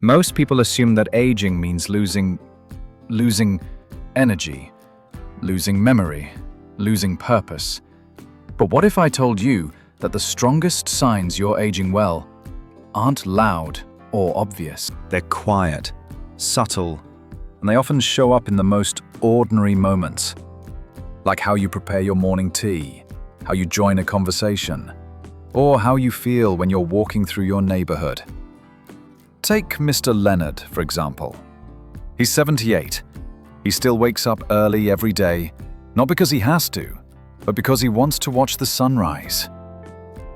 Most people assume that aging means losing energy, losing memory, losing purpose. But what if I told you that the strongest signs you're aging well aren't loud or obvious? They're quiet, subtle, and they often show up in the most ordinary moments. Like how you prepare your morning tea, how you join a conversation, or how you feel when you're walking through your neighborhood. Take Mr. Leonard, for example. He's 78. He still wakes up early every day, not because he has to, but because he wants to watch the sunrise.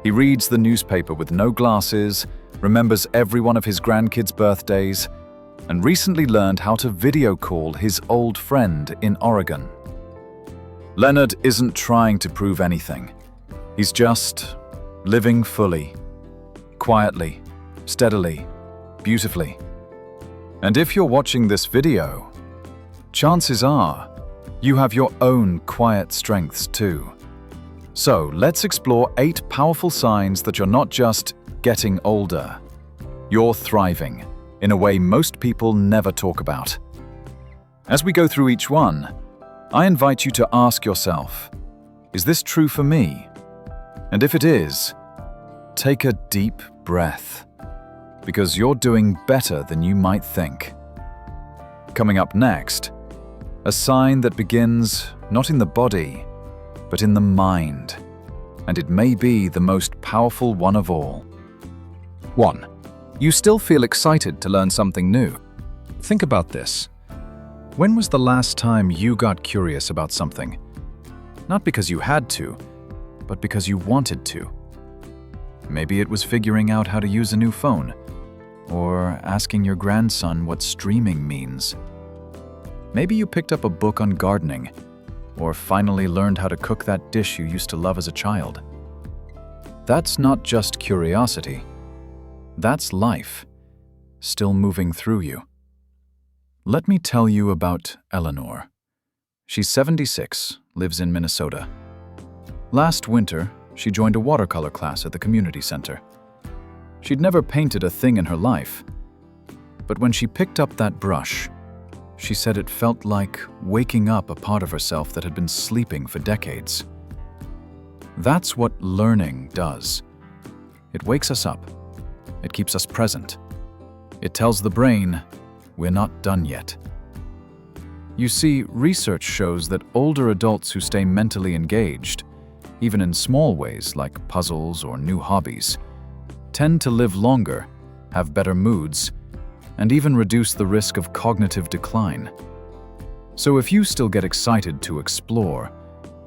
He reads the newspaper with no glasses, remembers every one of his grandkids' birthdays, and recently learned how to video call his old friend in Oregon. Leonard isn't trying to prove anything. He's just living fully, quietly, steadily, beautifully. And if you're watching this video, chances are you have your own quiet strengths too. So let's explore 8 powerful signs that you're not just getting older, you're thriving in a way most people never talk about. As we go through each one, I invite you to ask yourself, is this true for me? And if it is, take a deep breath, because you're doing better than you might think. Coming up next, a sign that begins not in the body, but in the mind, and it may be the most powerful one of all. 1. You still feel excited to learn something new. Think about this. When was the last time you got curious about something? Not because you had to, but because you wanted to. Maybe it was figuring out how to use a new phone, or asking your grandson what streaming means. Maybe you picked up a book on gardening, or finally learned how to cook that dish you used to love as a child. That's not just curiosity. That's life, still moving through you. Let me tell you about Eleanor. She's 76, lives in Minnesota. Last winter, she joined a watercolor class at the community center. She'd never painted a thing in her life, but when she picked up that brush, she said it felt like waking up a part of herself that had been sleeping for decades. That's what learning does. It wakes us up. It keeps us present. It tells the brain, we're not done yet. You see, research shows that older adults who stay mentally engaged, even in small ways like puzzles or new hobbies, tend to live longer, have better moods, and even reduce the risk of cognitive decline. So if you still get excited to explore,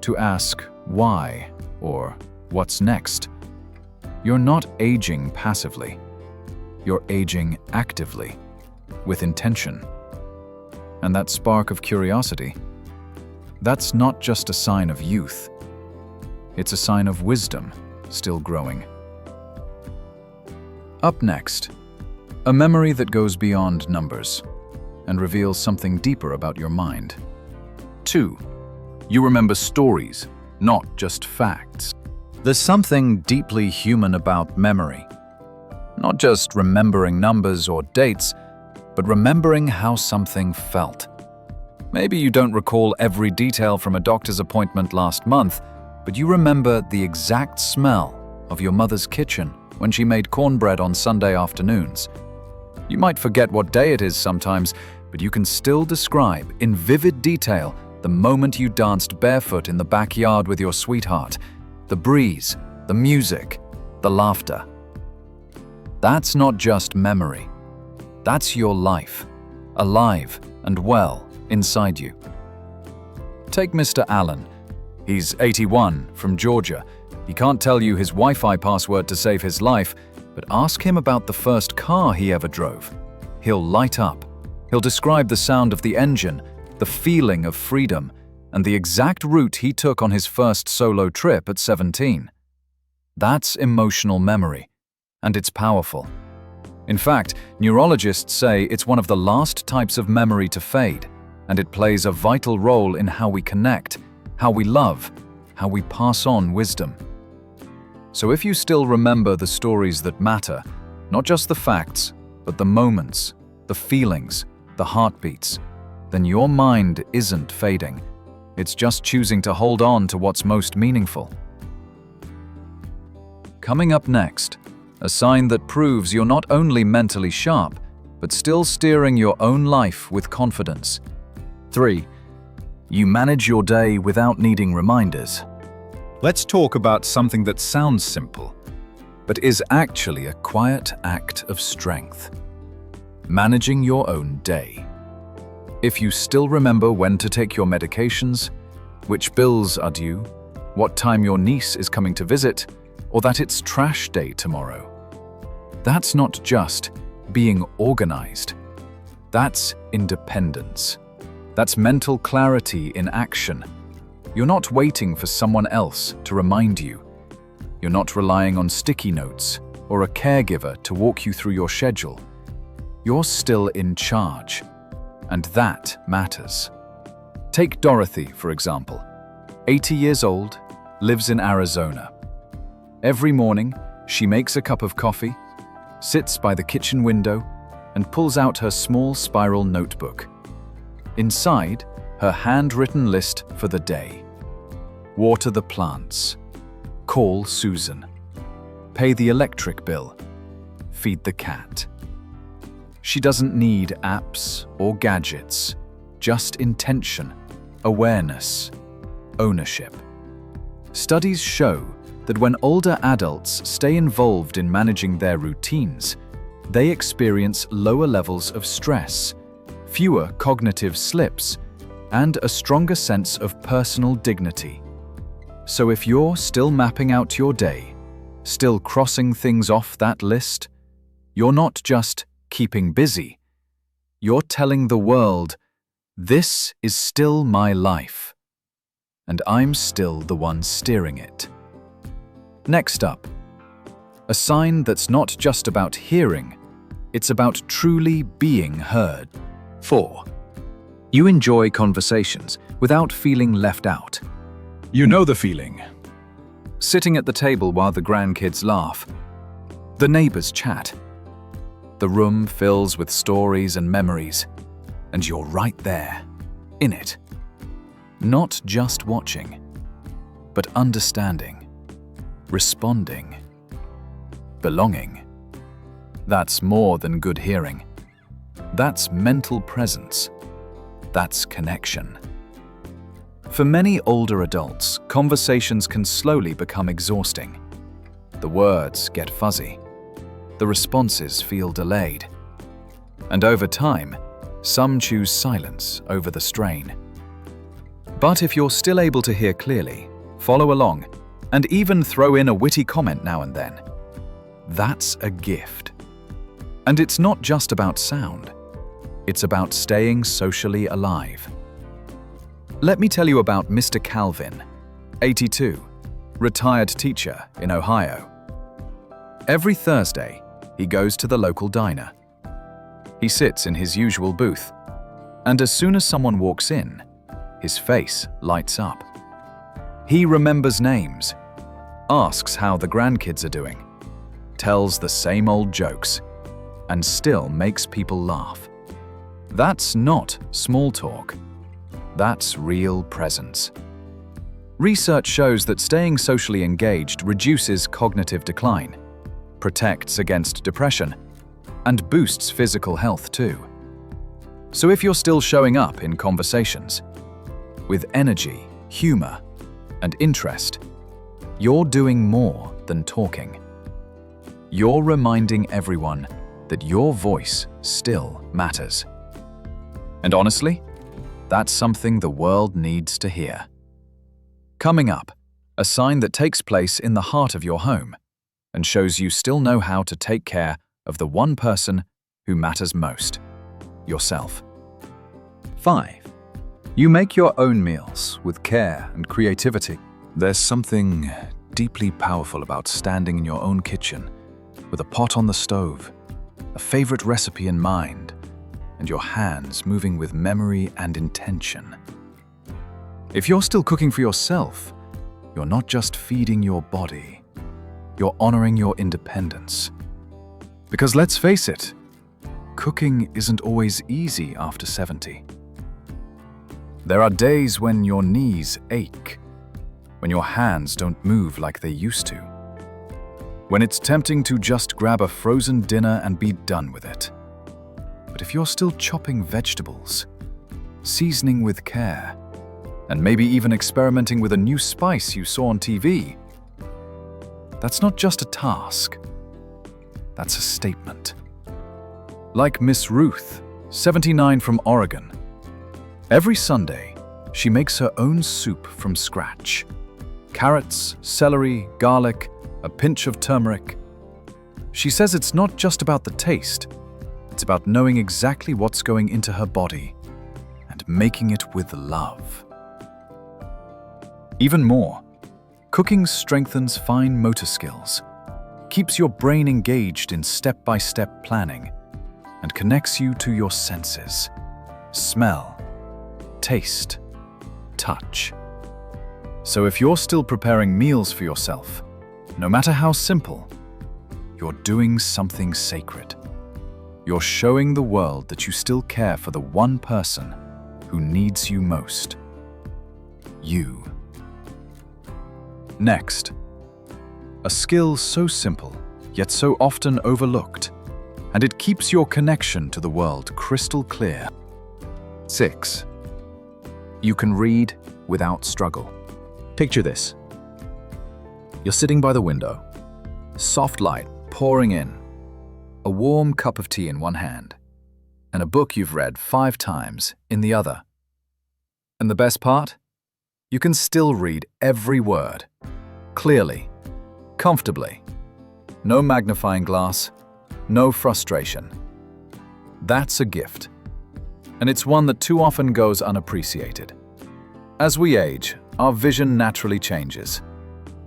to ask why or what's next, you're not aging passively. You're aging actively, with intention. And that spark of curiosity, that's not just a sign of youth. It's a sign of wisdom still growing. Up next, a memory that goes beyond numbers and reveals something deeper about your mind. 2. You remember stories, not just facts. There's something deeply human about memory. Not just remembering numbers or dates, but remembering how something felt. Maybe you don't recall every detail from a doctor's appointment last month, but you remember the exact smell of your mother's kitchen when she made cornbread on Sunday afternoons. You might forget what day it is sometimes, but you can still describe in vivid detail the moment you danced barefoot in the backyard with your sweetheart, the breeze, the music, the laughter. That's not just memory. That's your life, alive and well inside you. Take Mr. Allen. He's 81, from Georgia. He can't tell you his Wi-Fi password to save his life, but ask him about the first car he ever drove. He'll light up. He'll describe the sound of the engine, the feeling of freedom, and the exact route he took on his first solo trip at 17. That's emotional memory, and it's powerful. In fact, neurologists say it's one of the last types of memory to fade, and it plays a vital role in how we connect, how we love, how we pass on wisdom. So if you still remember the stories that matter, not just the facts, but the moments, the feelings, the heartbeats, then your mind isn't fading. It's just choosing to hold on to what's most meaningful. Coming up next, a sign that proves you're not only mentally sharp, but still steering your own life with confidence. 3. You manage your day without needing reminders. Let's talk about something that sounds simple, but is actually a quiet act of strength. Managing your own day. If you still remember when to take your medications, which bills are due, what time your niece is coming to visit, or that it's trash day tomorrow, that's not just being organized. That's independence. That's mental clarity in action. You're not waiting for someone else to remind you. You're not relying on sticky notes or a caregiver to walk you through your schedule. You're still in charge, and that matters. Take Dorothy, for example. 80 years old, lives in Arizona. Every morning, she makes a cup of coffee, sits by the kitchen window, and pulls out her small spiral notebook. Inside, her handwritten list for the day. Water the plants. Call Susan. Pay the electric bill. Feed the cat. She doesn't need apps or gadgets, just intention, awareness, ownership. Studies show that when older adults stay involved in managing their routines, they experience lower levels of stress, fewer cognitive slips, and a stronger sense of personal dignity. So if you're still mapping out your day, still crossing things off that list, you're not just keeping busy. You're telling the world, this is still my life, and I'm still the one steering it. Next up, a sign that's not just about hearing, it's about truly being heard. 4. You enjoy conversations without feeling left out. You know the feeling. Sitting at the table while the grandkids laugh. The neighbors chat. The room fills with stories and memories, and you're right there, in it. Not just watching, but understanding. Responding, belonging. That's more than good hearing. That's mental presence. That's connection. For many older adults, conversations can slowly become exhausting. The words get fuzzy. The responses feel delayed. And over time, some choose silence over the strain. But if you're still able to hear clearly, follow along, and even throw in a witty comment now and then, that's a gift. And it's not just about sound. It's about staying socially alive. Let me tell you about Mr. Calvin, 82, retired teacher in Ohio. Every Thursday, he goes to the local diner. He sits in his usual booth, and as soon as someone walks in, his face lights up. He remembers names, asks how the grandkids are doing, tells the same old jokes, and still makes people laugh. That's not small talk. That's real presence. Research shows that staying socially engaged reduces cognitive decline, protects against depression, and boosts physical health too. So if you're still showing up in conversations with energy, humor, and interest, you're doing more than talking. You're reminding everyone that your voice still matters. And honestly, that's something the world needs to hear. Coming up, a sign that takes place in the heart of your home and shows you still know how to take care of the one person who matters most, yourself. 5. You make your own meals with care and creativity. There's something deeply powerful about standing in your own kitchen with a pot on the stove, a favorite recipe in mind, and your hands moving with memory and intention. If you're still cooking for yourself, you're not just feeding your body, you're honoring your independence. Because let's face it, cooking isn't always easy after 70. There are days when your knees ache, when your hands don't move like they used to, when it's tempting to just grab a frozen dinner and be done with it. But if you're still chopping vegetables, seasoning with care, and maybe even experimenting with a new spice you saw on TV, that's not just a task, that's a statement. Like Miss Ruth, 79 from Oregon. Every Sunday, she makes her own soup from scratch. Carrots, celery, garlic, a pinch of turmeric. She says it's not just about the taste, it's about knowing exactly what's going into her body and making it with love. Even more, cooking strengthens fine motor skills, keeps your brain engaged in step-by-step planning, and connects you to your senses: smell, taste, touch. So if you're still preparing meals for yourself, no matter how simple, you're doing something sacred. You're showing the world that you still care for the one person who needs you most: you. Next, a skill so simple, yet so often overlooked, and it keeps your connection to the world crystal clear. 6. You can read without struggle. Picture this. You're sitting by the window, soft light pouring in, a warm cup of tea in one hand, and a book you've read 5 times in the other. And the best part? You can still read every word, clearly, comfortably. No magnifying glass, no frustration. That's a gift, and it's one that too often goes unappreciated. As we age, our vision naturally changes.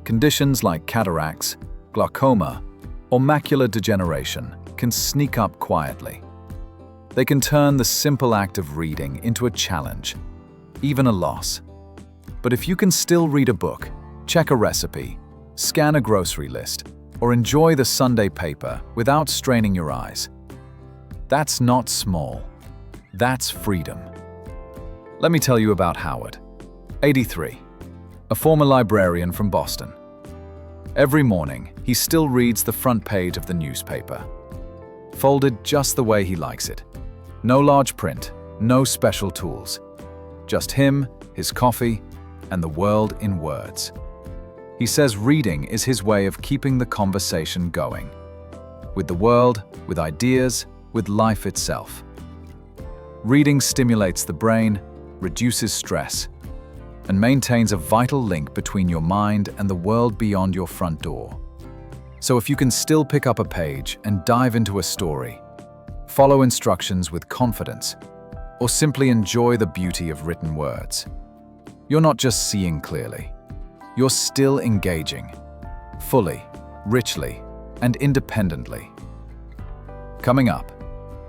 Conditions like cataracts, glaucoma, or macular degeneration can sneak up quietly. They can turn the simple act of reading into a challenge, even a loss. But if you can still read a book, check a recipe, scan a grocery list, or enjoy the Sunday paper without straining your eyes, that's not small. That's freedom. Let me tell you about Howard, 83, a former librarian from Boston. Every morning, he still reads the front page of the newspaper, folded just the way he likes it. No large print, no special tools. Just him, his coffee, and the world in words. He says reading is his way of keeping the conversation going. With the world, with ideas, with life itself. Reading stimulates the brain, reduces stress, and maintains a vital link between your mind and the world beyond your front door. So if you can still pick up a page and dive into a story, follow instructions with confidence, or simply enjoy the beauty of written words, you're not just seeing clearly, you're still engaging, fully, richly, and independently. Coming up,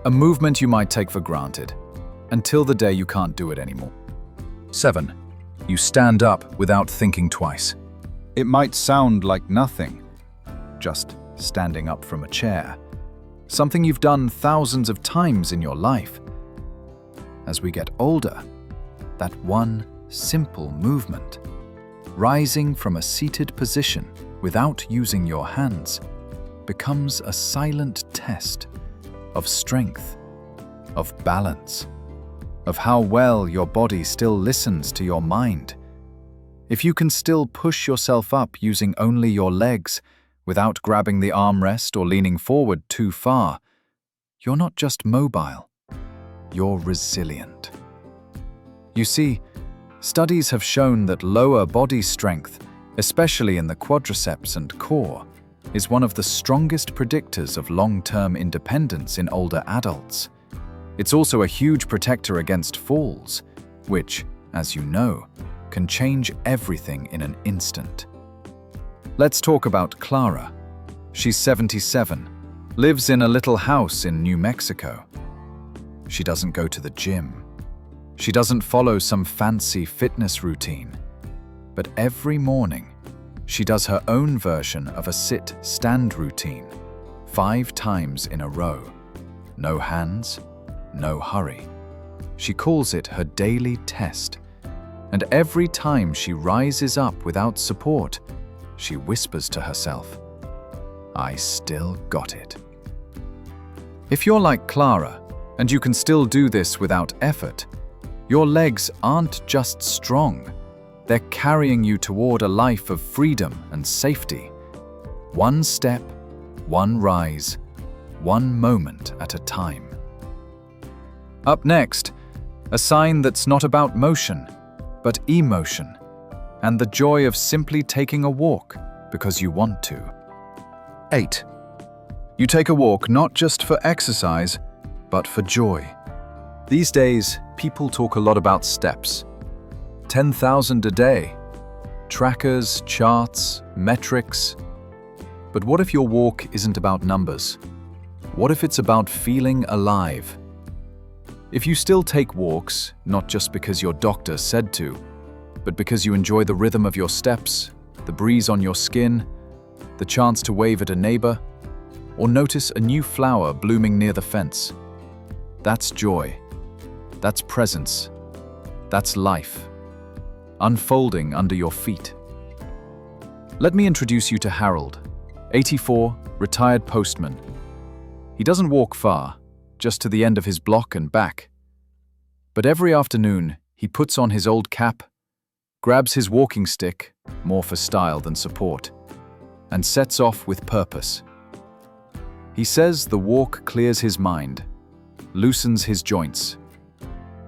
a movement you might take for granted, until the day you can't do it anymore. 7. You stand up without thinking twice. It might sound like nothing, just standing up from a chair, something you've done thousands of times in your life. As we get older, that one simple movement, rising from a seated position without using your hands, becomes a silent test of strength, of balance, of how well your body still listens to your mind. If you can still push yourself up using only your legs, without grabbing the armrest or leaning forward too far, you're not just mobile, you're resilient. You see, studies have shown that lower body strength, especially in the quadriceps and core, is one of the strongest predictors of long-term independence in older adults. It's also a huge protector against falls, which, as you know, can change everything in an instant. Let's talk about Clara. She's 77, lives in a little house in New Mexico. She doesn't go to the gym. She doesn't follow some fancy fitness routine. But every morning, she does her own version of a sit-stand routine, 5 times in a row. No hands, no hurry. She calls it her daily test. And every time she rises up without support, she whispers to herself, "I still got it." If you're like Clara, and you can still do this without effort, your legs aren't just strong, they're carrying you toward a life of freedom and safety. One step, one rise, one moment at a time. Up next, a sign that's not about motion, but emotion, and the joy of simply taking a walk because you want to. 8. You take a walk not just for exercise, but for joy. These days, people talk a lot about steps. 10,000 a day, trackers, charts, metrics. But what if your walk isn't about numbers? What if it's about feeling alive? If you still take walks, not just because your doctor said to, but because you enjoy the rhythm of your steps, the breeze on your skin, the chance to wave at a neighbor, or notice a new flower blooming near the fence, that's joy. That's presence. That's life, unfolding under your feet. Let me introduce you to Harold, 84, retired postman. He doesn't walk far, just to the end of his block and back. But every afternoon, he puts on his old cap, grabs his walking stick, more for style than support, and sets off with purpose. He says the walk clears his mind, loosens his joints,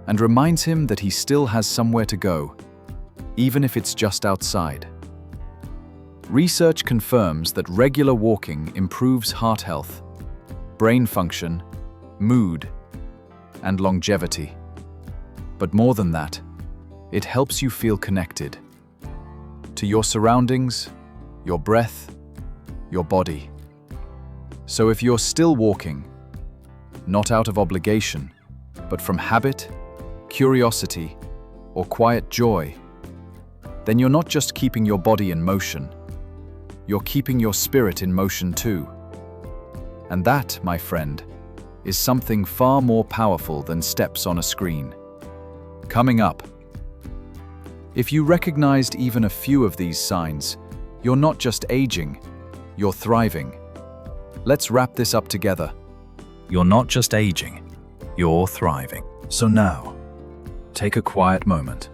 and reminds him that he still has somewhere to go, even if it's just outside. Research confirms that regular walking improves heart health, brain function, mood, and longevity. But more than that, it helps you feel connected to your surroundings, your breath, your body. So if you're still walking, not out of obligation, but from habit, curiosity, or quiet joy, then you're not just keeping your body in motion, you're keeping your spirit in motion too. And that, my friend, is something far more powerful than steps on a screen. Coming up, if you recognized even a few of these signs, you're not just aging, you're thriving. Let's wrap this up together. You're not just aging, you're thriving. So now, take a quiet moment.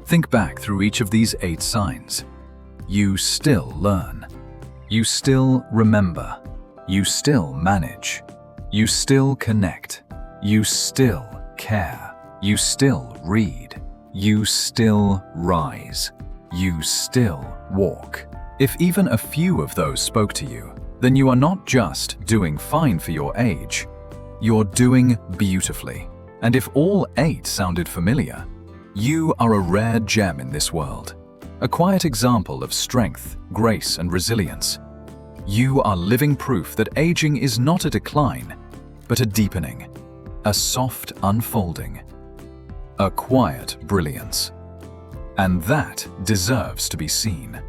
Think back through each of these 8 signs. You still learn. You still remember. You still manage. You still connect. You still care. You still read. You still rise. You still walk. If even a few of those spoke to you, then you are not just doing fine for your age, you're doing beautifully. And if all 8 sounded familiar, you are a rare gem in this world. A quiet example of strength, grace, and resilience. You are living proof that aging is not a decline, but a deepening, a soft unfolding, a quiet brilliance. And that deserves to be seen,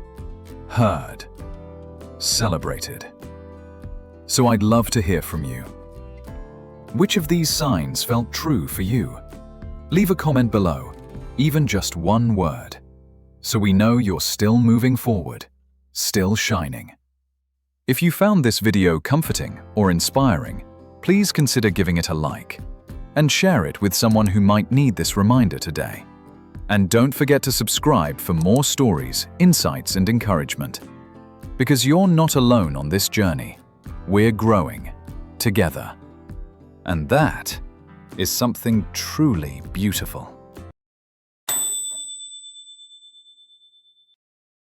heard, celebrated. So I'd love to hear from you. Which of these signs felt true for you? Leave a comment below, even just one word, so we know you're still moving forward, still shining. If you found this video comforting or inspiring, please consider giving it a like and share it with someone who might need this reminder today. And don't forget to subscribe for more stories, insights, and encouragement. Because you're not alone on this journey. We're growing together. And that is something truly beautiful.